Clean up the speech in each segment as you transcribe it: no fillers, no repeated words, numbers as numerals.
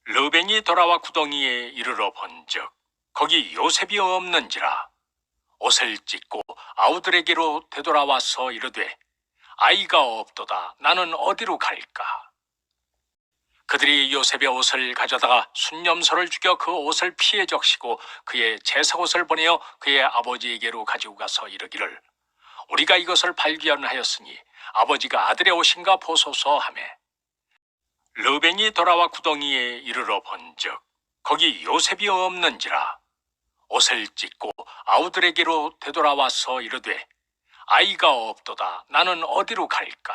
르벤이 돌아와 구덩이에 이르러 본즉 거기 요셉이 없는지라. 옷을 찢고 아우들에게로 되돌아와서 이르되 아이가 없도다. 나는 어디로 갈까? 그들이 요셉의 옷을 가져다가 순념소를 죽여 그 옷을 피해 적시고 그의 제사옷을 보내어 그의 아버지에게로 가지고 가서 이르기를 우리가 이것을 발견하였으니 아버지가 아들의 옷인가 보소서 하매 르벤이 돌아와 구덩이에 이르러 본즉 거기 요셉이 없는지라. 옷을 찢고 아우들에게로 되돌아와서 이르되 아이가 없도다. 나는 어디로 갈까?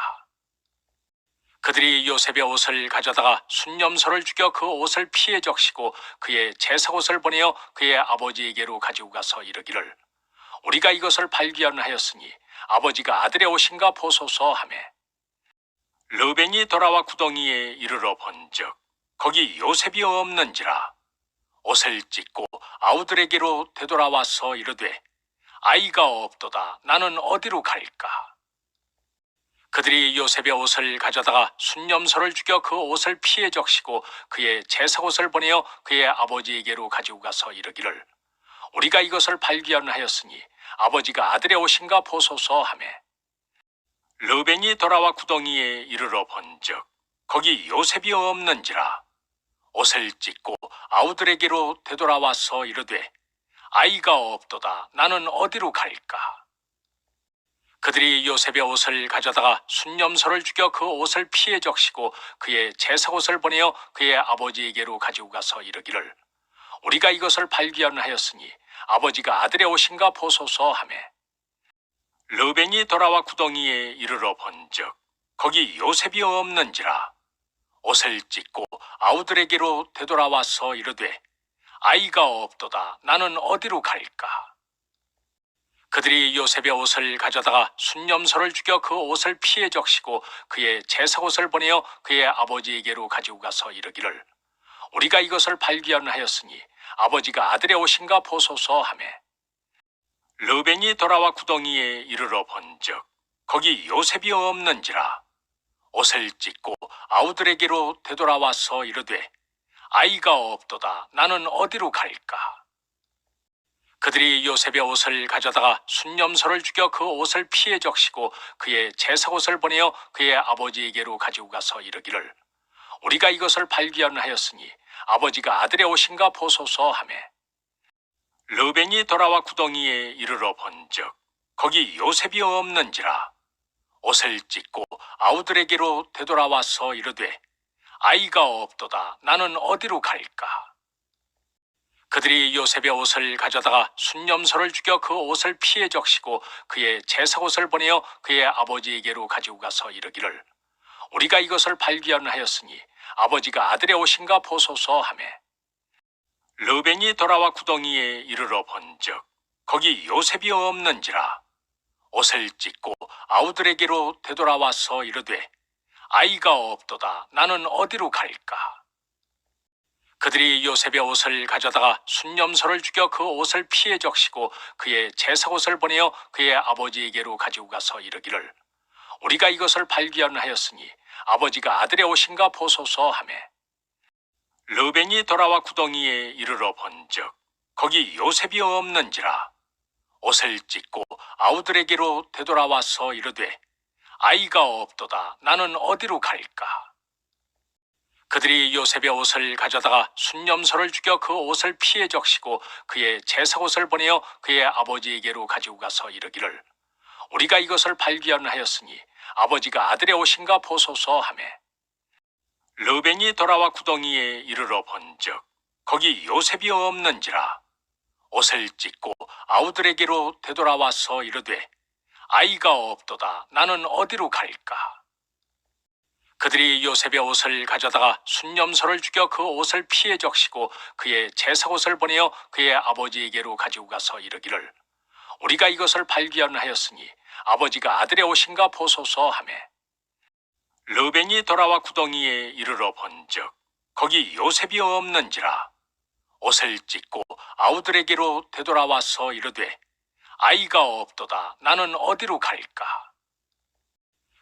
그들이 요셉의 옷을 가져다가 순념소를 죽여 그 옷을 피해 적시고 그의 제사옷을 보내어 그의 아버지에게로 가지고 가서 이르기를 우리가 이것을 발견하였으니 아버지가 아들의 옷인가 보소서 하매 르벤이 돌아와 구덩이에 이르러 본즉 거기 요셉이 없는지라. 옷을 찢고 아우들에게로 되돌아와서 이르되 아이가 없도다. 나는 어디로 갈까? 그들이 요셉의 옷을 가져다가 순념소를 죽여 그 옷을 피해 적시고 그의 제사옷을 보내어 그의 아버지에게로 가지고 가서 이르기를 우리가 이것을 발견하였으니 아버지가 아들의 옷인가 보소서 하매 르벤이 돌아와 구덩이에 이르러 본즉 거기 요셉이 없는지라. 옷을 찢고 아우들에게로 되돌아와서 이르되 아이가 없도다. 나는 어디로 갈까? 그들이 요셉의 옷을 가져다가 순념소를 죽여 그 옷을 피해 적시고 그의 제사옷을 보내어 그의 아버지에게로 가지고 가서 이르기를 우리가 이것을 발견하였으니 아버지가 아들의 옷인가 보소서 하매 르벤이 돌아와 구덩이에 이르러 본즉 거기 요셉이 없는지라. 옷을 찢고 아우들에게로 되돌아와서 이르되 아이가 없도다. 나는 어디로 갈까? 그들이 요셉의 옷을 가져다가 순념소를 죽여 그 옷을 피해 적시고 그의 제사옷을 보내어 그의 아버지에게로 가지고 가서 이르기를 우리가 이것을 발견하였으니 아버지가 아들의 옷인가 보소서 하매 르벤이 돌아와 구덩이에 이르러 본즉 거기 요셉이 없는지라. 옷을 찢고 아우들에게로 되돌아와서 이르되 아이가 없도다. 나는 어디로 갈까? 그들이 요셉의 옷을 가져다가 순념소를 죽여 그 옷을 피해 적시고 그의 제사옷을 보내어 그의 아버지에게로 가지고 가서 이르기를 우리가 이것을 발견하였으니 아버지가 아들의 옷인가 보소서 하매 르벤이 돌아와 구덩이에 이르러 본즉 거기 요셉이 없는지라. 옷을 찢고 아우들에게로 되돌아와서 이르되 아이가 없도다. 나는 어디로 갈까? 그들이 요셉의 옷을 가져다가 순념소를 죽여 그 옷을 피해 적시고 그의 제사옷을 보내어 그의 아버지에게로 가지고 가서 이르기를 우리가 이것을 발견하였으니 아버지가 아들의 옷인가 보소서 하매 르벤이 돌아와 구덩이에 이르러 본즉 거기 요셉이 없는지라. 옷을 찢고 아우들에게로 되돌아와서 이르되 아이가 없도다. 나는 어디로 갈까? 그들이 요셉의 옷을 가져다가 순념소를 죽여 그 옷을 피해 적시고 그의 제사옷을 보내어 그의 아버지에게로 가지고 가서 이르기를 우리가 이것을 발견하였으니 아버지가 아들의 옷인가 보소서 하매 르벤이 돌아와 구덩이에 이르러 본즉 거기 요셉이 없는지라. 옷을 찢고 아우들에게로 되돌아와서 이르되 아이가 없도다. 나는 어디로 갈까? 그들이 요셉의 옷을 가져다가 순념소를 죽여 그 옷을 피해 적시고 그의 제사옷을 보내어 그의 아버지에게로 가지고 가서 이르기를 우리가 이것을 발견하였으니 아버지가 아들의 옷인가 보소서 하매 르벤이 돌아와 구덩이에 이르러 본즉 거기 요셉이 없는지라. 옷을 찢고 아우들에게로 되돌아와서 이르되 아이가 없도다. 나는 어디로 갈까? 그들이 요셉의 옷을 가져다가 순념소를 죽여 그 옷을 피해 적시고 그의 제사옷을 보내어 그의 아버지에게로 가지고 가서 이르기를 우리가 이것을 발견하였으니 아버지가 아들의 옷인가 보소서 하매 르벤이 돌아와 구덩이에 이르러 본즉 거기 요셉이 없는지라. 옷을 찢고 아우들에게로 되돌아와서 이르되 아이가 없도다. 나는 어디로 갈까?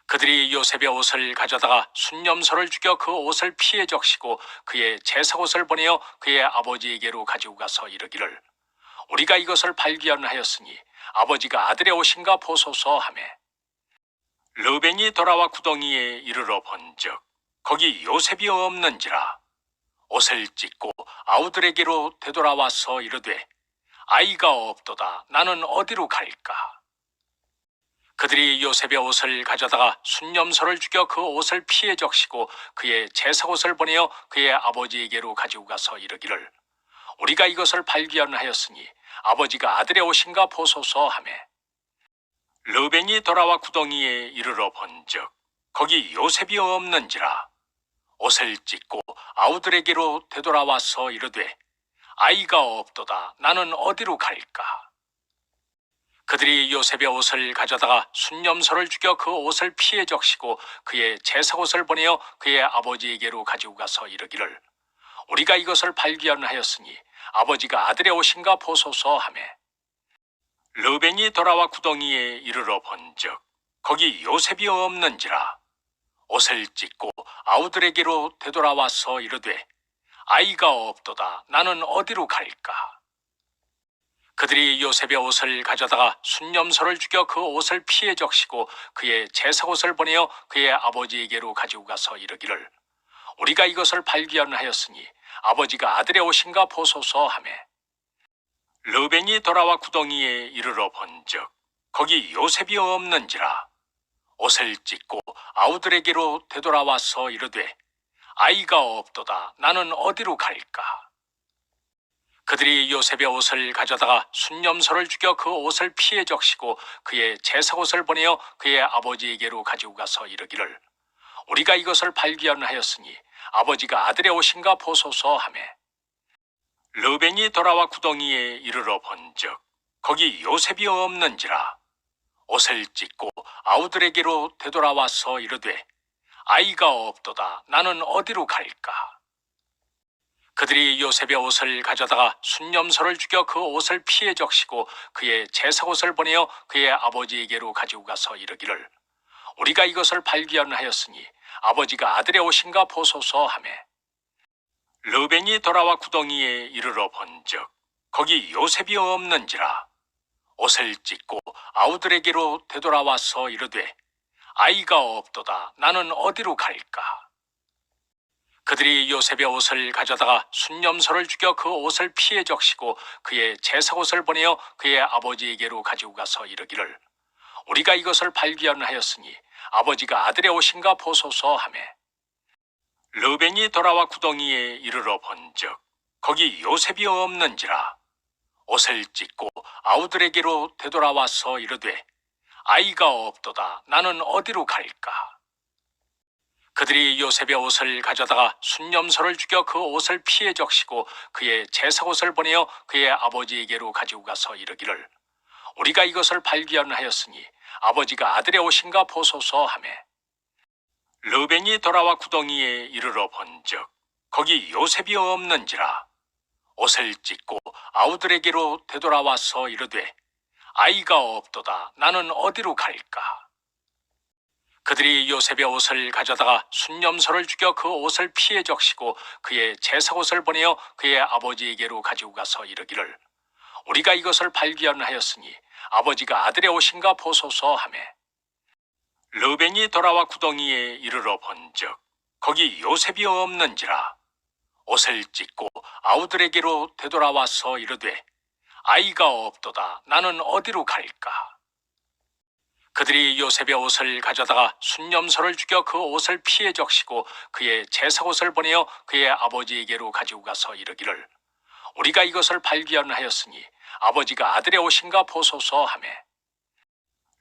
그들이 요셉의 옷을 가져다가 순념소를 죽여 그 옷을 피해 적시고 그의 제사옷을 보내어 그의 아버지에게로 가지고 가서 이르기를 우리가 이것을 발견하였으니 아버지가 아들의 옷인가 보소서 하매 르벤이 돌아와 구덩이에 이르러 본즉 거기 요셉이 없는지라 옷을 찢고 아우들에게로 되돌아와서 이르되 아이가 없도다 나는 어디로 갈까. 그들이 요셉의 옷을 가져다가 순념소를 죽여 그 옷을 피해 적시고 그의 제사옷을 보내어 그의 아버지에게로 가지고 가서 이르기를 우리가 이것을 발견하였으니 아버지가 아들의 옷인가 보소서 하매 르벤이 돌아와 구덩이에 이르러 본즉 거기 요셉이 없는지라 옷을 찢고 아우들에게로 되돌아와서 이르되 아이가 없도다 나는 어디로 갈까. 그들이 요셉의 옷을 가져다가 순념소를 죽여 그 옷을 피해 적시고 그의 제사옷을 보내어 그의 아버지에게로 가지고 가서 이르기를 우리가 이것을 발견하였으니 아버지가 아들의 옷인가 보소서 하매 르벤이 돌아와 구덩이에 이르러 본즉 거기 요셉이 없는지라 옷을 찢고 아우들에게로 되돌아와서 이르되 아이가 없도다 나는 어디로 갈까. 그들이 요셉의 옷을 가져다가 순념소를 죽여 그 옷을 피해 적시고 그의 제사옷을 보내어 그의 아버지에게로 가지고 가서 이르기를 우리가 이것을 발견하였으니 아버지가 아들의 옷인가 보소서 하매 르벤이 돌아와 구덩이에 이르러 본즉 거기 요셉이 없는지라 옷을 찢고 아우들에게로 되돌아와서 이르되 아이가 없도다 나는 어디로 갈까. 그들이 요셉의 옷을 가져다가 순념소를 죽여 그 옷을 피해 적시고 그의 제사옷을 보내어 그의 아버지에게로 가지고 가서 이르기를 우리가 이것을 발견하였으니 아버지가 아들의 옷인가 보소서 하매 르벤이 돌아와 구덩이에 이르러 본즉 거기 요셉이 없는지라 옷을 찢고 아우들에게로 되돌아와서 이르되 아이가 없도다 나는 어디로 갈까. 그들이 요셉의 옷을 가져다가 순념소를 죽여 그 옷을 피해 적시고 그의 제사옷을 보내어 그의 아버지에게로 가지고 가서 이르기를 우리가 이것을 발견하였으니 아버지가 아들의 옷인가 보소서 하매 르벤이 돌아와 구덩이에 이르러 본즉 거기 요셉이 없는지라 옷을 찢고 아우들에게로 되돌아와서 이르되 아이가 없도다 나는 어디로 갈까. 그들이 요셉의 옷을 가져다가 순념소를 죽여 그 옷을 피해 적시고 그의 제사옷을 보내어 그의 아버지에게로 가지고 가서 이르기를 우리가 이것을 발견하였으니 아버지가 아들의 옷인가 보소서 하매 르벤이 돌아와 구덩이에 이르러 본즉 거기 요셉이 없는지라 옷을 찢고 아우들에게로 되돌아와서 이르되 아이가 없도다 나는 어디로 갈까. 그들이 요셉의 옷을 가져다가 순념소를 죽여 그 옷을 피해 적시고 그의 제사옷을 보내어 그의 아버지에게로 가지고 가서 이르기를 우리가 이것을 발견하였으니 아버지가 아들의 옷인가 보소서 하매 르벤이 돌아와 구덩이에 이르러 본즉 거기 요셉이 없는지라 옷을 찢고 아우들에게로 되돌아와서 이르되 아이가 없도다 나는 어디로 갈까. 그들이 요셉의 옷을 가져다가 순념소를 죽여 그 옷을 피해 적시고 그의 제사옷을 보내어 그의 아버지에게로 가지고 가서 이르기를 우리가 이것을 발견하였으니 아버지가 아들의 옷인가 보소서 하매 르벤이 돌아와 구덩이에 이르러 본즉 거기 요셉이 없는지라 옷을 찢고 아우들에게로 되돌아와서 이르되 아이가 없도다 나는 어디로 갈까. 그들이 요셉의 옷을 가져다가 순념소를 죽여 그 옷을 피해 적시고 그의 제사옷을 보내어 그의 아버지에게로 가지고 가서 이르기를 우리가 이것을 발견하였으니 아버지가 아들의 옷인가 보소서 하매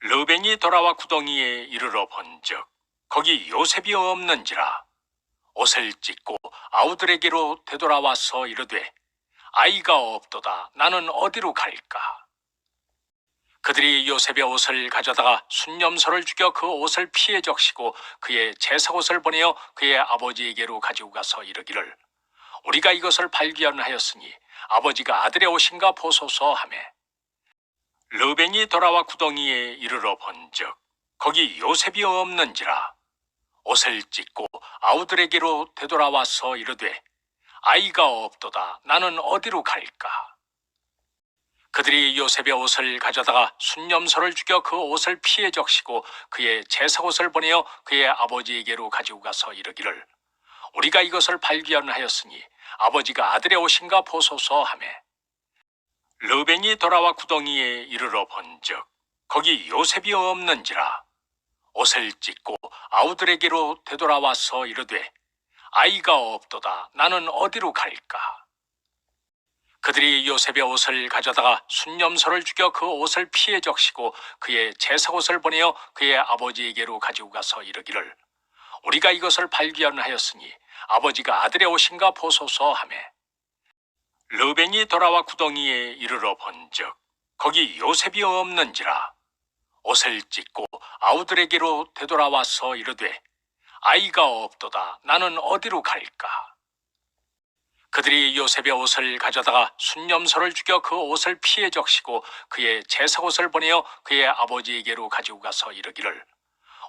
르벤이 돌아와 구덩이에 이르러 본즉 거기 요셉이 없는지라 옷을 찢고 아우들에게로 되돌아와서 이르되 아이가 없도다 나는 어디로 갈까. 그들이 요셉의 옷을 가져다가 순념소를 죽여 그 옷을 피해 적시고 그의 제사옷을 보내어 그의 아버지에게로 가지고 가서 이르기를 우리가 이것을 발견하였으니 아버지가 아들의 옷인가 보소서 하매 르벤이 돌아와 구덩이에 이르러 본즉 거기 요셉이 없는지라. 옷을 찢고 아우들에게로 되돌아와서 이르되 아이가 없도다. 나는 어디로 갈까? 그들이 요셉의 옷을 가져다가 순념소를 죽여 그 옷을 피해 적시고 그의 제사옷을 보내어 그의 아버지에게로 가지고 가서 이르기를 우리가 이것을 발견하였으니 아버지가 아들의 옷인가 보소서 하매 르벤이 돌아와 구덩이에 이르러 본즉 거기 요셉이 없는지라. 옷을 찢고 아우들에게로 되돌아와서 이르되 아이가 없도다. 나는 어디로 갈까? 그들이 요셉의 옷을 가져다가 순념소를 죽여 그 옷을 피해 적시고 그의 제사옷을 보내어 그의 아버지에게로 가지고 가서 이르기를 우리가 이것을 발견하였으니 아버지가 아들의 옷인가 보소서 하매 르벤이 돌아와 구덩이에 이르러 본즉 거기 요셉이 없는지라. 옷을 찢고 아우들에게로 되돌아와서 이르되 아이가 없도다. 나는 어디로 갈까? 그들이 요셉의 옷을 가져다가 순념소를 죽여 그 옷을 피해 적시고 그의 제사옷을 보내어 그의 아버지에게로 가지고 가서 이르기를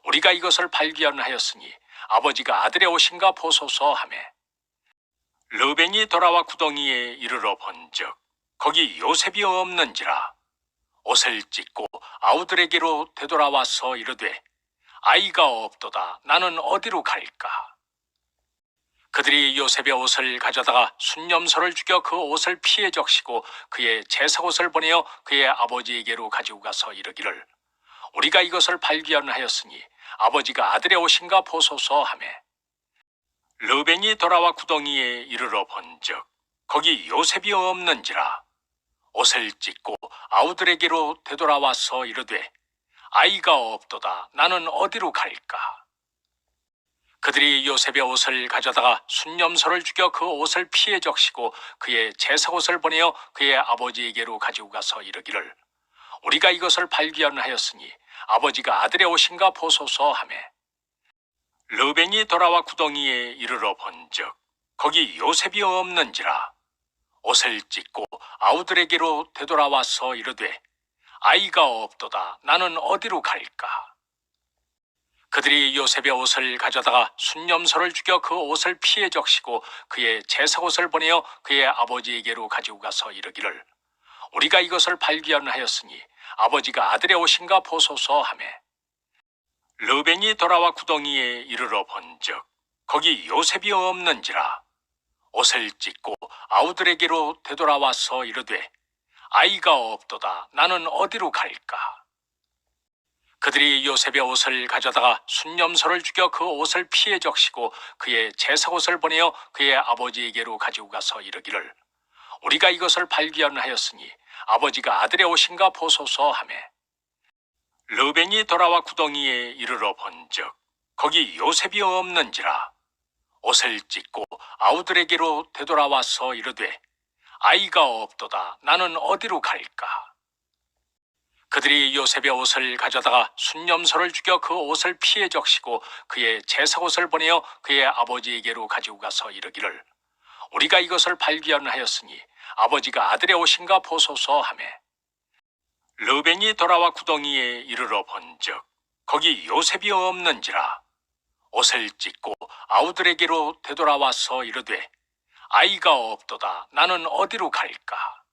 우리가 이것을 발견하였으니 아버지가 아들의 옷인가 보소서 하매 르벤이 돌아와 구덩이에 이르러 본즉 거기 요셉이 없는지라. 옷을 찢고 아우들에게로 되돌아와서 이르되 아이가 없도다. 나는 어디로 갈까? 그들이 요셉의 옷을 가져다가 순념소를 죽여 그 옷을 피해 적시고 그의 제사옷을 보내어 그의 아버지에게로 가지고 가서 이르기를 우리가 이것을 발견하였으니 아버지가 아들의 옷인가 보소서 하매 르벤이 돌아와 구덩이에 이르러 본즉 거기 요셉이 없는지라. 옷을 찢고 아우들에게로 되돌아와서 이르되 아이가 없도다. 나는 어디로 갈까? 그들이 요셉의 옷을 가져다가 순념소를 죽여 그 옷을 피해 적시고 그의 제사옷을 보내어 그의 아버지에게로 가지고 가서 이르기를 우리가 이것을 발견하였으니 아버지가 아들의 옷인가 보소서 하매 르벤이 돌아와 구덩이에 이르러 본즉 거기 요셉이 없는지라. 옷을 찢고 아우들에게로 되돌아와서 이르되 아이가 없도다. 나는 어디로 갈까? 그들이 요셉의 옷을 가져다가 순념소를 죽여 그 옷을 피해 적시고 그의 제사옷을 보내어 그의 아버지에게로 가지고 가서 이르기를 우리가 이것을 발견하였으니 아버지가 아들의 옷인가 보소서 하매 르벤이 돌아와 구덩이에 이르러 본즉 거기 요셉이 없는지라. 옷을 찢고 아우들에게로 되돌아와서 이르되 아이가 없도다. 나는 어디로 갈까? 그들이 요셉의 옷을 가져다가 순념소를 죽여 그 옷을 피해 적시고 그의 제사옷을 보내어 그의 아버지에게로 가지고 가서 이르기를 우리가 이것을 발견하였으니 아버지가 아들의 옷인가 보소서 하매 르벤이 돌아와 구덩이에 이르러 본즉 거기 요셉이 없는지라. 옷을 찢고 아우들에게로 되돌아와서 이르되 아이가 없도다. 나는 어디로 갈까? 그들이 요셉의 옷을 가져다가 순념소를 죽여 그 옷을 피해 적시고 그의 제사옷을 보내어 그의 아버지에게로 가지고 가서 이르기를 우리가 이것을 발견하였으니 아버지가 아들의 옷인가 보소서 하매 르벤이 돌아와 구덩이에 이르러 본즉 거기 요셉이 없는지라. 옷을 찢고 아우들에게로 되돌아와서 이르되 아이가 없도다. 나는 어디로 갈까?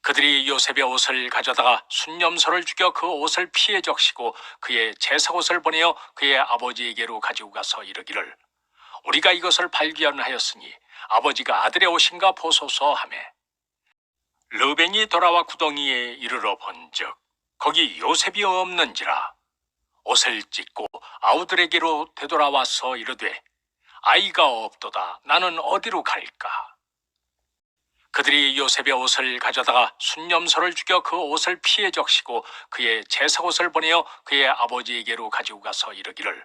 그들이 요셉의 옷을 가져다가 순념소를 죽여 그 옷을 피해 적시고 그의 제사옷을 보내어 그의 아버지에게로 가지고 가서 이르기를 우리가 이것을 발견하였으니 아버지가 아들의 옷인가 보소서 하매 르벤이 돌아와 구덩이에 이르러 본즉 거기 요셉이 없는지라. 옷을 찢고 아우들에게로 되돌아와서 이르되 아이가 없도다. 나는 어디로 갈까? 그들이 요셉의 옷을 가져다가 순념소를 죽여 그 옷을 피해 적시고 그의 제사옷을 보내어 그의 아버지에게로 가지고 가서 이르기를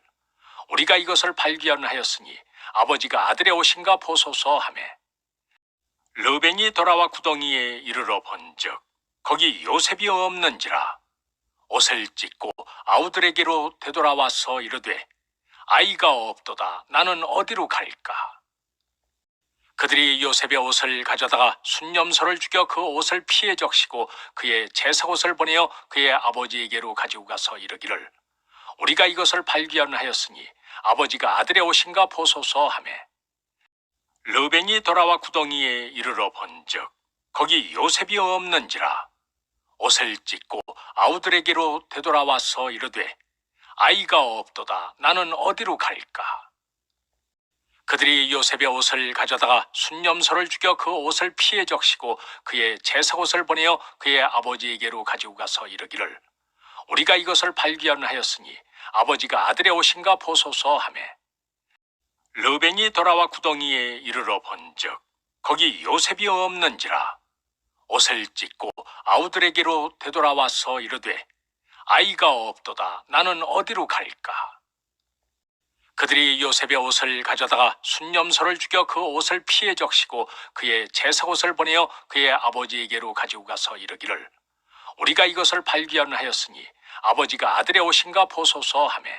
우리가 이것을 발견하였으니 아버지가 아들의 옷인가 보소서 하매 르벤이 돌아와 구덩이에 이르러 본즉 거기 요셉이 없는지라. 옷을 찢고 아우들에게로 되돌아와서 이르되 아이가 없도다. 나는 어디로 갈까? 그들이 요셉의 옷을 가져다가 순념소를 죽여 그 옷을 피해 적시고 그의 제사옷을 보내어 그의 아버지에게로 가지고 가서 이르기를 우리가 이것을 발견하였으니 아버지가 아들의 옷인가 보소서 하매 르벤이 돌아와 구덩이에 이르러 본즉 거기 요셉이 없는지라 옷을 찢고 아우들에게로 되돌아와서 이르되 아이가 없도다 나는 어디로 갈까. 그들이 요셉의 옷을 가져다가 순념소를 죽여 그 옷을 피해 적시고 그의 제사옷을 보내어 그의 아버지에게로 가지고 가서 이르기를 우리가 이것을 발견하였으니 아버지가 아들의 옷인가 보소서 하매 르벤이 돌아와 구덩이에 이르러 본즉 거기 요셉이 없는지라 옷을 찢고 아우들에게로 되돌아와서 이르되 아이가 없도다 나는 어디로 갈까. 그들이 요셉의 옷을 가져다가 순념소를 죽여 그 옷을 피해 적시고 그의 제사옷을 보내어 그의 아버지에게로 가지고 가서 이르기를 우리가 이것을 발견하였으니 아버지가 아들의 옷인가 보소서 하매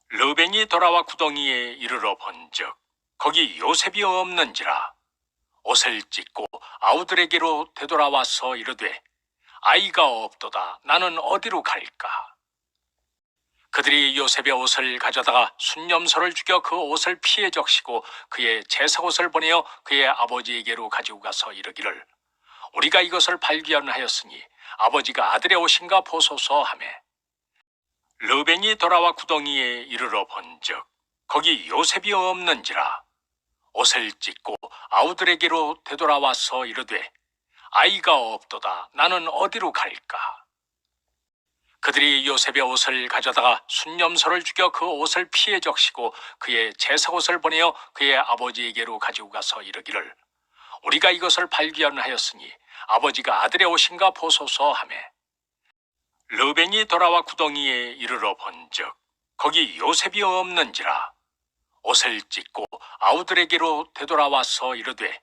르벤이 돌아와 구덩이에 이르러 본즉 거기 요셉이 없는지라 옷을 찢고 아우들에게로 되돌아와서 이르되 아이가 없도다 나는 어디로 갈까. 그들이 요셉의 옷을 가져다가 순념소를 죽여 그 옷을 피해 적시고 그의 제사옷을 보내어 그의 아버지에게로 가지고 가서 이르기를 우리가 이것을 발견하였으니 아버지가 아들의 옷인가 보소서 하매 르벤이 돌아와 구덩이에 이르러 본즉 거기 요셉이 없는지라 옷을 찢고 아우들에게로 되돌아와서 이르되 아이가 없도다 나는 어디로 갈까. 그들이 요셉의 옷을 가져다가 순념소를 죽여 그 옷을 피해 적시고 그의 제사옷을 보내어 그의 아버지에게로 가지고 가서 이르기를 우리가 이것을 발견하였으니 아버지가 아들의 옷인가 보소서 하매 르벤이 돌아와 구덩이에 이르러 본즉 거기 요셉이 없는지라 옷을 찢고 아우들에게로 되돌아와서 이르되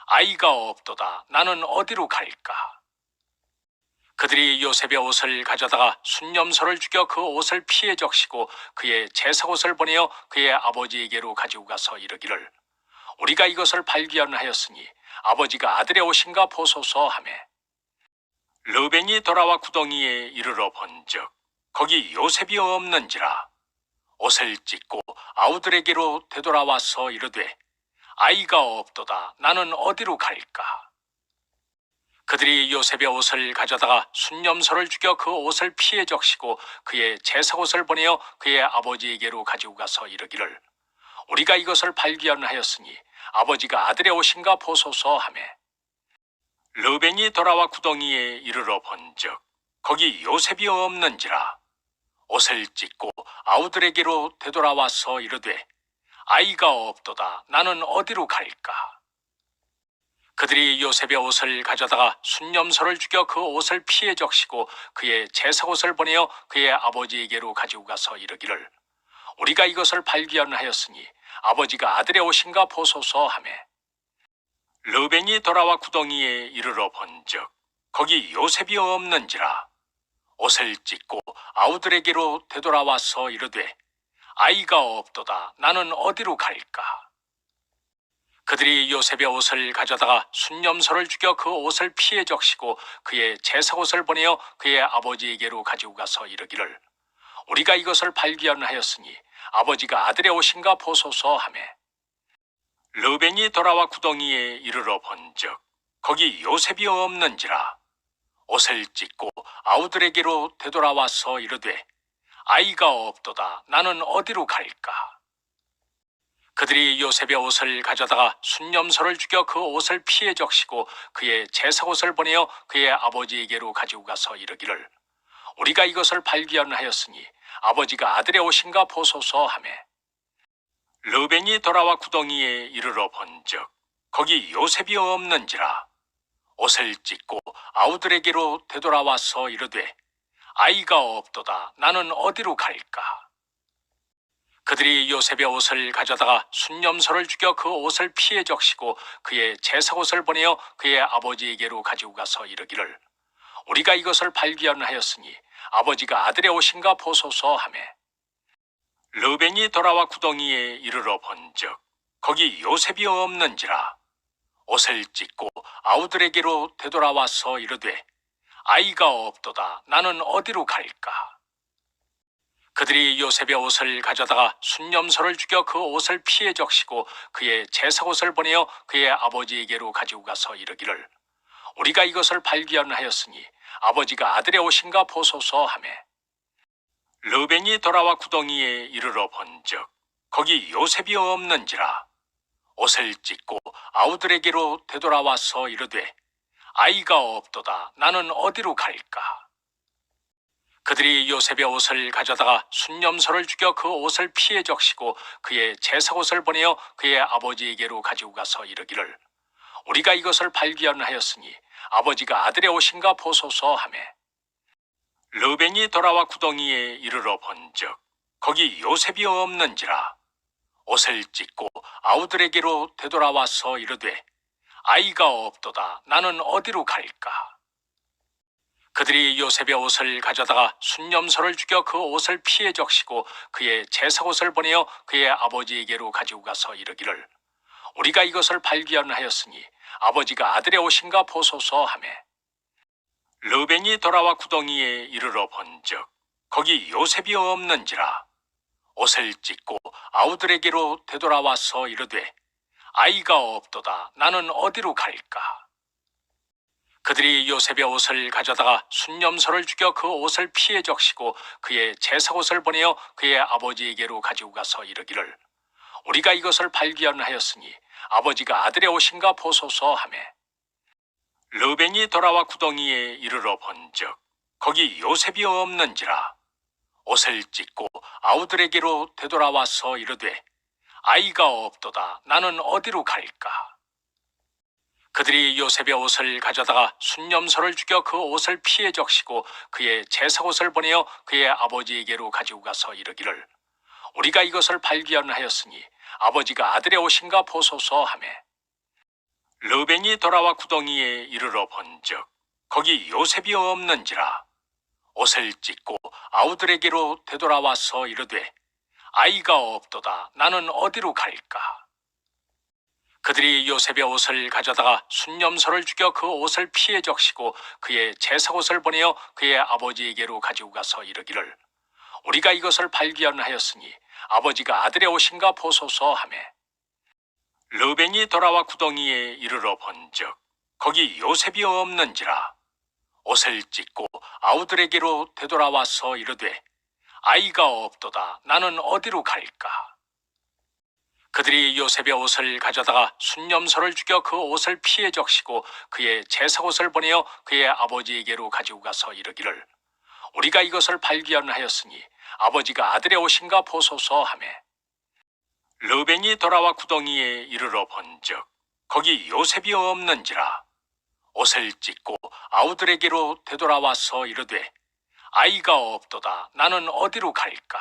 아이가 없도다 나는 어디로 갈까. 그들이 요셉의 옷을 가져다가 순념소를 죽여 그 옷을 피해 적시고 그의 제사옷을 보내어 그의 아버지에게로 가지고 가서 이르기를 우리가 이것을 발견하였으니 아버지가 아들의 옷인가 보소서 하매 르벤이 돌아와 구덩이에 이르러 본즉 거기 요셉이 없는지라 옷을 찢고 아우들에게로 되돌아와서 이르되 아이가 없도다 나는 어디로 갈까. 그들이 요셉의 옷을 가져다가 순념소를 죽여 그 옷을 피해 적시고 그의 제사옷을 보내어 그의 아버지에게로 가지고 가서 이르기를 우리가 이것을 발견하였으니 아버지가 아들의 옷인가 보소서 하매 르벤이 돌아와 구덩이에 이르러 본즉 거기 요셉이 없는지라 옷을 찢고 아우들에게로 되돌아와서 이르되 아이가 없도다 나는 어디로 갈까. 그들이 요셉의 옷을 가져다가 순념소를 죽여 그 옷을 피해 적시고 그의 제사옷을 보내어 그의 아버지에게로 가지고 가서 이르기를 우리가 이것을 발견하였으니 아버지가 아들의 옷인가 보소서 하매 르벤이 돌아와 구덩이에 이르러 본즉 거기 요셉이 없는지라 옷을 찢고 아우들에게로 되돌아와서 이르되 아이가 없도다 나는 어디로 갈까. 그들이 요셉의 옷을 가져다가 순념소를 죽여 그 옷을 피해 적시고 그의 제사옷을 보내어 그의 아버지에게로 가지고 가서 이르기를 우리가 이것을 발견하였으니 아버지가 아들의 옷인가 보소서 하매 르벤이 돌아와 구덩이에 이르러 본즉 거기 요셉이 없는지라 옷을 찢고 아우들에게로 되돌아와서 이르되 아이가 없도다 나는 어디로 갈까. 그들이 요셉의 옷을 가져다가 순념소를 죽여 그 옷을 피해 적시고 그의 제사옷을 보내어 그의 아버지에게로 가지고 가서 이르기를 우리가 이것을 발견하였으니 아버지가 아들의 옷인가 보소서 하매 르벤이 돌아와 구덩이에 이르러 본즉 거기 요셉이 없는지라 옷을 찢고 아우들에게로 되돌아와서 이르되 아이가 없도다 나는 어디로 갈까. 그들이 요셉의 옷을 가져다가 순념소를 죽여 그 옷을 피해 적시고 그의 제사옷을 보내어 그의 아버지에게로 가지고 가서 이르기를 우리가 이것을 발견하였으니 아버지가 아들의 옷인가 보소서 하매 르벤이 돌아와 구덩이에 이르러 본즉 거기 요셉이 없는지라. 옷을 찢고 아우들에게로 되돌아와서 이르되 아이가 없도다. 나는 어디로 갈까? 그들이 요셉의 옷을 가져다가 순념소를 죽여 그 옷을 피해 적시고 그의 제사옷을 보내어 그의 아버지에게로 가지고 가서 이르기를 우리가 이것을 발견하였으니 아버지가 아들의 옷인가 보소서 하매 르벤이 돌아와 구덩이에 이르러 본즉 거기 요셉이 없는지라. 옷을 찢고 아우들에게로 되돌아와서 이르되 아이가 없도다. 나는 어디로 갈까? 그들이 요셉의 옷을 가져다가 순념소를 죽여 그 옷을 피해 적시고 그의 제사옷을 보내어 그의 아버지에게로 가지고 가서 이르기를 우리가 이것을 발견하였으니 아버지가 아들의 옷인가 보소서 하매 르벤이 돌아와 구덩이에 이르러 본즉 거기 요셉이 없는지라. 옷을 찢고 아우들에게로 되돌아와서 이르되 아이가 없도다. 나는 어디로 갈까? 그들이 요셉의 옷을 가져다가 순념소를 죽여 그 옷을 피해 적시고 그의 제사옷을 보내어 그의 아버지에게로 가지고 가서 이르기를 우리가 이것을 발견하였으니 아버지가 아들의 옷인가 보소서 하매 르벤이 돌아와 구덩이에 이르러 본즉 거기 요셉이 없는지라. 옷을 찢고 아우들에게로 되돌아와서 이르되 아이가 없도다. 나는 어디로 갈까? 그들이 요셉의 옷을 가져다가 순념소를 죽여 그 옷을 피해 적시고 그의 제사옷을 보내어 그의 아버지에게로 가지고 가서 이르기를 우리가 이것을 발견하였으니 아버지가 아들의 옷인가 보소서 하매 르벤이 돌아와 구덩이에 이르러 본즉 거기 요셉이 없는지라. 옷을 찢고 아우들에게로 되돌아와서 이르되 아이가 없도다. 나는 어디로 갈까? 그들이 요셉의 옷을 가져다가 순념소를 죽여 그 옷을 피해 적시고 그의 제사옷을 보내어 그의 아버지에게로 가지고 가서 이르기를 우리가 이것을 발견하였으니 아버지가 아들의 옷인가 보소서 하매 르벤이 돌아와 구덩이에 이르러 본즉 거기 요셉이 없는지라. 옷을 찢고 아우들에게로 되돌아와서 이르되 아이가 없도다. 나는 어디로 갈까? 그들이 요셉의 옷을 가져다가 순념소를 죽여 그 옷을 피해 적시고 그의 제사옷을 보내어 그의 아버지에게로 가지고 가서 이르기를 우리가 이것을 발견하였으니 아버지가 아들의 옷인가 보소서 하매 르벤이 돌아와 구덩이에 이르러 본즉 거기 요셉이 없는지라. 옷을 찢고 아우들에게로 되돌아와서 이르되 아이가 없도다. 나는 어디로 갈까? 그들이 요셉의 옷을 가져다가 순념소를 죽여 그 옷을 피해 적시고 그의 제사옷을 보내어 그의 아버지에게로 가지고 가서 이르기를 우리가 이것을 발견하였으니 아버지가 아들의 옷인가 보소서 하매 르벤이 돌아와 구덩이에 이르러 본즉 거기 요셉이 없는지라. 옷을 찢고 아우들에게로 되돌아와서 이르되 아이가 없도다. 나는 어디로 갈까?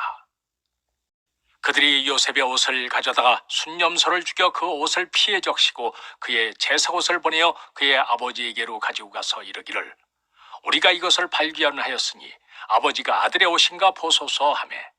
그들이 요셉의 옷을 가져다가 순념소를 죽여 그 옷을 피해 적시고 그의 제사옷을 보내어 그의 아버지에게로 가지고 가서 이르기를 우리가 이것을 발견하였으니 아버지가 아들의 옷인가 보소서 하매